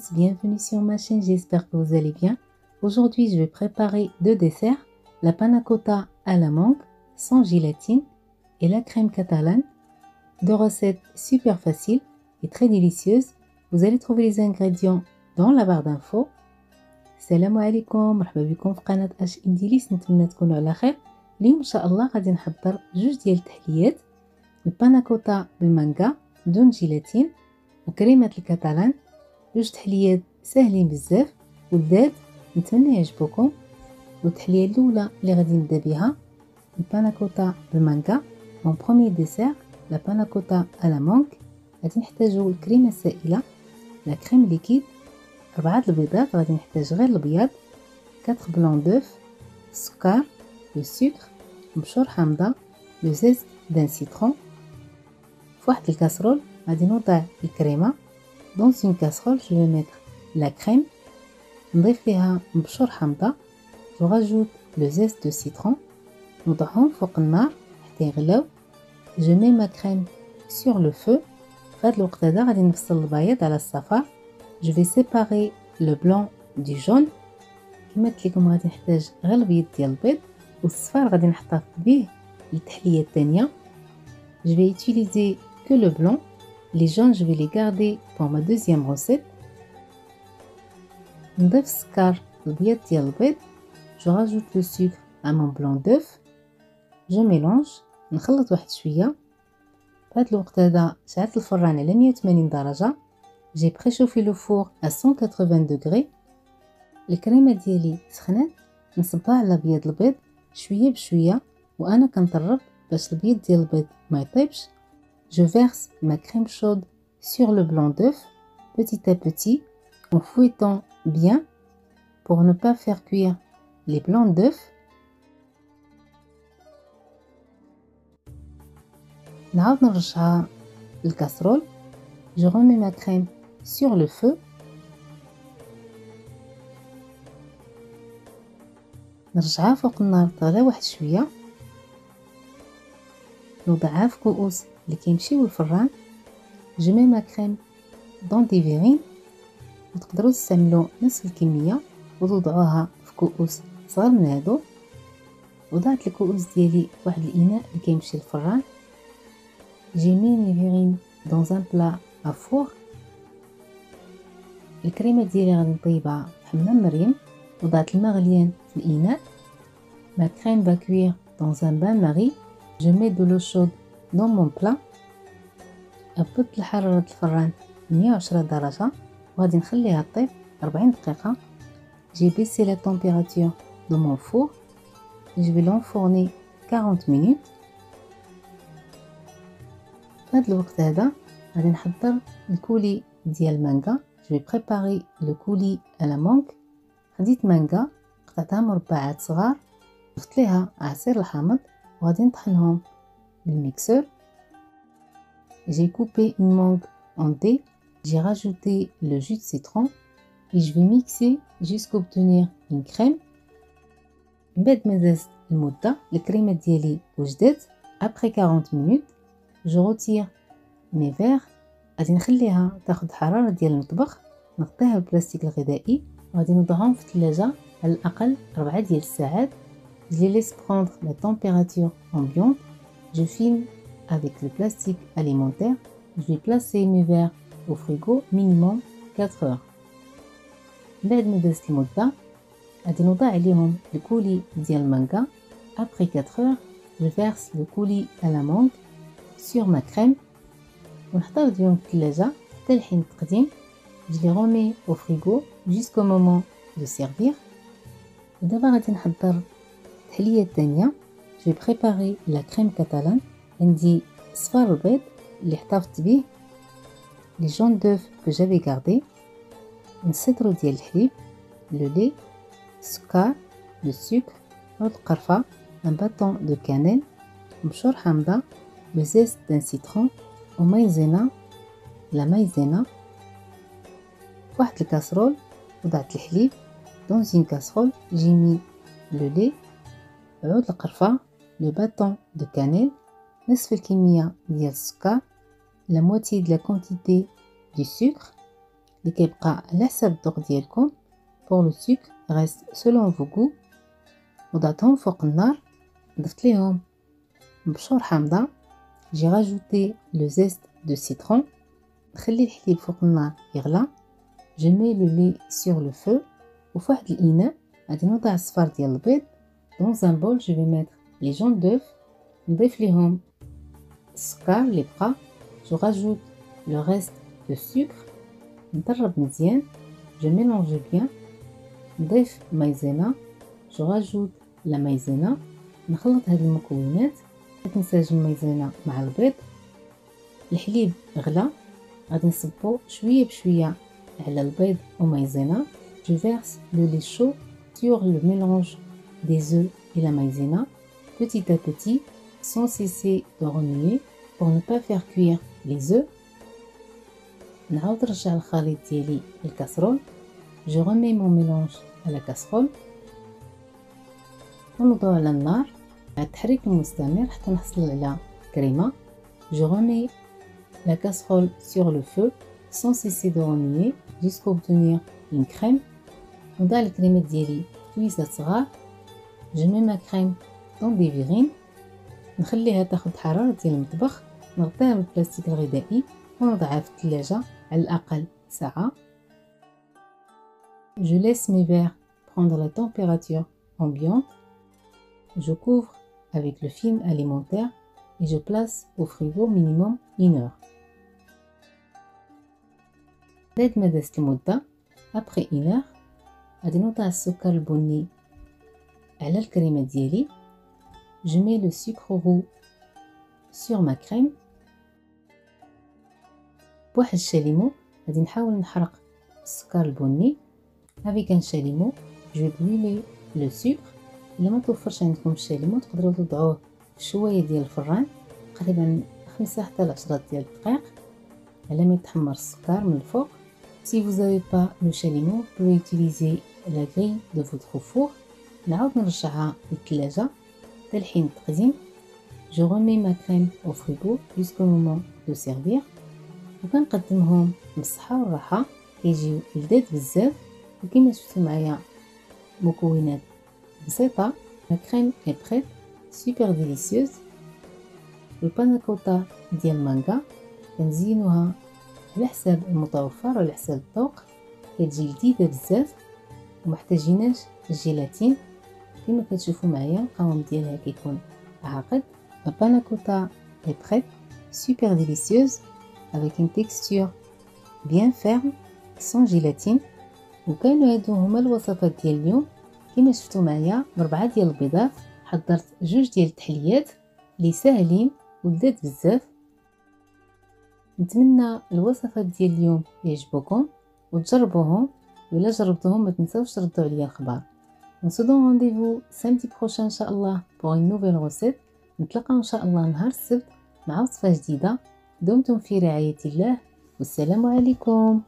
tous, bienvenue sur ma chaîne, j'espère que vous allez bien. Aujourd'hui, je vais préparer deux desserts, la panna cotta à la mangue, sans gélatine et la crème catalane. Deux recettes super faciles et très délicieuses. Vous allez trouver les ingrédients dans la barre d'infos. السلام عليكم، مرحبا بكم في قناة اش انديليس. نتمنى تكونوا على خير. اليوم ان شاء الله غادي نحضر جوج ديال التحليات، البانا كوتا بالمانجا بدون جيلاتين وكريمة الكاتالان. جوج تحليات ساهلين بزاف ولذاذ، نتمنى يعجبوكم. والتحليه الاولى اللي غادي نبدا بها البانا كوتا بالمانجا. مون بروميير ديسير لا بانا كوتا على مانغ. غادي نحتاجو الكريمه السائله، لا كريم ليكيد، 4 البيضات، غادي نحتاج غير الابيض، 4 بلون دوف، السكر، لو سكر، مبشور حامضه، لو زيت دان سيترون. في واحد الكاسرول غادي نوضع الكريمه. Dans une casserole, je vais mettre la crème, نضيف فيها مبشور حامضة، je rajoute le zeste de citron، نوضعهم فوق النار حتى يغلاو. je mets ma crème sur le feu. في هذا الوقت هذا غادي نفصل البياض على الصفار. je vais séparer le blanc du jaune. كما قلت لكم غادي نحتاج غير البيض ديال البيض، والصفار غادي نحتفظ به للتحلية الثانية. je vais utiliser que le blanc. Les jaunes, je vais les garder pour ma deuxième recette. نضيف السكر البيض ديال البيض. je rajoute le sucre à mon blanc d'œuf. je mélange، نخلط واحد شويه. في هذا الوقت هذا شعلت الفران على 180 درجه. j'ai préchauffé le four à 180 degrés. الكريمه ديالي سخنات، نصبها على بيض البيض شويه بشويه وانا كنطرب باش البيض ديال البيض ما يطيبش. Je verse ma crème chaude sur le blanc d'œuf petit à petit en fouettant bien pour ne pas faire cuire les blancs d'œuf. نعاود نرجعها للكاسرول. Je remets ma crème sur le feu. نرجعها فوق النار تغلى واحد شويه. نوضعها في كؤوس اللي كيمشيو الفران. je mets ma crème dans des verrines. وتقدروا تستعملوا نفس الكميه وتوضعوها في كؤوس صغار من هادو. وضعت الكؤوس ديالي واحد الاناء اللي كيمشي الفران. j'ai mis mes verrines dans un plat à four. الكريمه ديالي غادي نطيبها في حمام مريم. وضعت الماء غليان في الاناء. ma crème va cuire dans un bain-marie. je mets de l'eau chaude dans mon plat. أبدت لحرارة الفران 110 درجة وغادي نخليها طيب 40 دقيقة. j'ai baissé la température de mon four. je vais l'enfourner 40 minutes. في هذا الوقت هذا غادي نحضر الكولي ديال المانجا. je vais préparer le coulis à la mangue. خديت مانجا قطعتها مربعات صغار، ضفت ليها عصير الحامض وغادي نطحنهم بالميكسور. j'ai coupé une mangue en dés. j'ai rajouté le jus de citron et je vais mixer jusqu'à obtenir une crème. بعد ما دازت المدة الكريمة ديالي وجدات. après 40 minutes je retire mes verres. غادي نخليها تاخد حرارة ديال المطبخ، نغطيها بالبلاستيك الغذائي وغادي نوضعهم في الثلاجة على الأقل 4 ديال الساعات. je les laisse prendre la température ambiante. je filme avec le plastique alimentaire. je vais placer mes verres au frigo minimum 4 heures. بعد ما دازت المدة غادي نوضع عليهم الكولي ديال المانجا. après 4 heures je verse le coulis à la mangue sur ma crème ونحتفظ بهم في الثلاجة حتى لحين التقديم. je les remets au frigo jusqu'au moment de servir. ودابا غادي نحضر التحلية الثانية. je vais préparer la crème catalane. عندي صفار البيض اللي احتفظت به، les jaunes d'œuf que j'avais gardé، الصدر ديال الحليب، le lait، السكر، le sucre، عود القرفة، un bâton de cannelle، مبشور حامضة، le zeste d'un citron، ومايزينا، لا مايزينا. في واحد الكاسرول وضعت الحليب. dans une casserole j'ai mis le lait، عود القرفة، le bâton de cannelle، نصف الكمية ديال السكر، la moitié de la quantité du sucre، اللي كيبقى على حساب الذوق ديالكم. pour le sucre reste selon vos goûts. وضعتهم فوق النار، ضفت ليهم مبشور حامضه. جي راجوتي لو زيست دو سيترون. نخلي الحليب فوق النار يغلى. جو مي لو لي سور لو فو. وفواحد الاناء غادي نوضع الصفار ديال البيض. دون ان بول جو في ميتر لي جون دوف. نضيف ليهم السكر اللي بقى. جو راجوت لو ريست دو سكر. نضرب مزيان. جو ميلونج بيان. نضيف مايزينا. جو راجوت لا مايزينا. نخلط هاد المكونات. نساجم المايزينا مع البيض. الحليب غلا، غادي نصبو شويه بشويه على البيض ومايزينا. جو فيرس لو لي شو sur le mélange des œufs et la maïzena petit à petit sans cesser de remuer pour ne pas faire cuire les œufs. نعاود نرجع الخليط ديالي للكاسرول. je remets mon mélange à la casserole ونوضعو على النار مع التحريك المستمر حتى نحصل على كريمه. je remets la casserole sur le feu sans cesser de remuer jusqu'à obtenir une crème. نوضع الكريمه ديالي كويسات صغار. je mets ma crème dans des verrines. نخليها تاخد حراره ديال المطبخ. نغطيها بالبلاستيك الغذائي ونوضعها في الثلاجه على الاقل ساعه. je laisse mes verres prendre la température ambiante. je couvre avec le film alimentaire et je place au frigo minimum 1 heure. بعد ما دازت المده après 1 heure غادي نوضع السكر البني على الكريمه ديالي. je mets le sucre roux sur ma crème. بواحد الشاليمو غادي نحاول نحرق السكر البني. avec un chalumeau je vais brûler le sucre. الا ما توفرش عندكم الشاليمو تقدروا توضعوه في شويه ديال الفران تقريبا 5 حتى ل 10 ديال الدقائق على ما يتحمر السكر من الفوق. si vous n'avez pas le chalumeau vous pouvez utiliser la grille de votre four. نعاود نرجعها للثلاجه حتى لحين التقديم. je remets ma crème au frigo jusqu'au moment de servir. وكنقدمهم بالصحه والراحه. كيجيو لذاذ بزاف وكما شفتوا معايا مكونات بسيطه. la crème est prête super délicieuse. الباناكوتا ديال المانغا كنزينوها على حساب المتوفر وعلى حساب الذوق. كتجي لذيذه بزاف ومحتاجيناش الجيلاتين. كما كتشوفوا معايا القوام ديالها كيكون عاقد. la panna est prête super délicieuse avec une texture bien ferme sans gélatine. وكانوا هادو هما الوصفات ديال اليوم. كما شفتوا معايا ب4 ديال البيضات حضرت 2 ديال التحليات اللي ساهلين ولذاذ بزاف. نتمنى الوصفات ديال اليوم يعجبوكم وتجربوهم، وإلا جربتوهم ما تنساوش تردوا عليا الخبر. On se donne rendez-vous samedi prochain إن شاء الله pour une nouvelle recette. نتلاقاو إن شاء الله نهار السبت مع وصفة جديدة. دمتم في رعاية الله والسلام عليكم.